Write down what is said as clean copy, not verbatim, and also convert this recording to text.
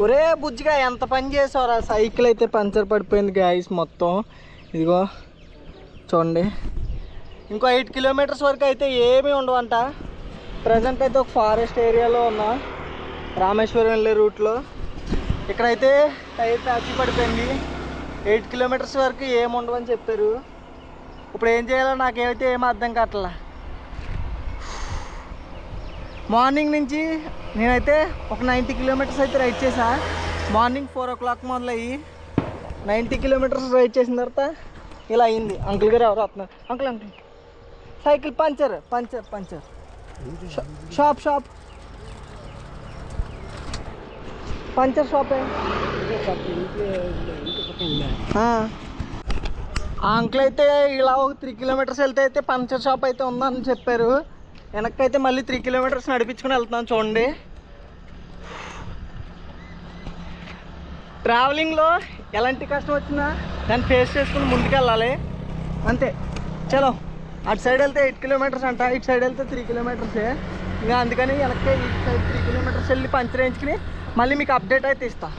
ఒరే బుజ్జిగా ఎంత పని చేసావురా, సైకిల్ అయితే పంచర్ పడిపోయింది గాయస్ మొత్తం. ఇదిగో చూడండి, ఇంకో 8 కిలోమీటర్స్ వరకు అయితే ఏమీ ఉండవంట. ప్రజెంట్ అయితే ఒక ఫారెస్ట్ ఏరియాలో ఉన్నా, రామేశ్వరం వెళ్ళే రూట్లో. ఇక్కడైతే టైర్ ప్యాచ్ పడిపోయింది. 8 కిలోమీటర్స్ వరకు ఏమి ఉండవని చెప్పారు. ఇప్పుడు ఏం చేయాలో నాకేమైతే ఏమీ అర్థం కావట్లా. మార్నింగ్ నుంచి నేనైతే ఒక 90 కిలోమీటర్స్ అయితే రైడ్ చేసా. మార్నింగ్ 4 o'clock మొదలయ్యి 90 కిలోమీటర్స్ రైడ్ చేసిన తర్వాత ఇలా అయింది. అంకుల్ గారు ఎవరు వస్తున్నారు? Uncle uncle cycle puncture puncture puncture shop shop puncture షాపే. ఆ అంకుల్ అయితే ఇలా ఒక 3 కిలోమీటర్స్ వెళ్తే అయితే పంచర్ షాప్ అయితే ఉందని చెప్పారు. వెనక్కైతే మళ్ళీ 3 కిలోమీటర్స్ నడిపించుకుని వెళ్తున్నాను. చూడండి, ట్రావెలింగ్లో ఎలాంటి కష్టం వచ్చినా దాన్ని ఫేస్ చేసుకుని ముందుకెళ్ళాలి అంతే. చలో, అటు సైడ్ వెళ్తే 8 కిలోమీటర్స్ అంట, ఇటు సైడ్ వెళ్తే 3 కిలోమీటర్సే. ఇంకా అందుకని వెనక్కి ఇటు సైడ్ 3 కిలోమీటర్స్ వెళ్ళి పంచర్ వేయించుకుని మళ్ళీ మీకు అప్డేట్ అయితే ఇస్తాను.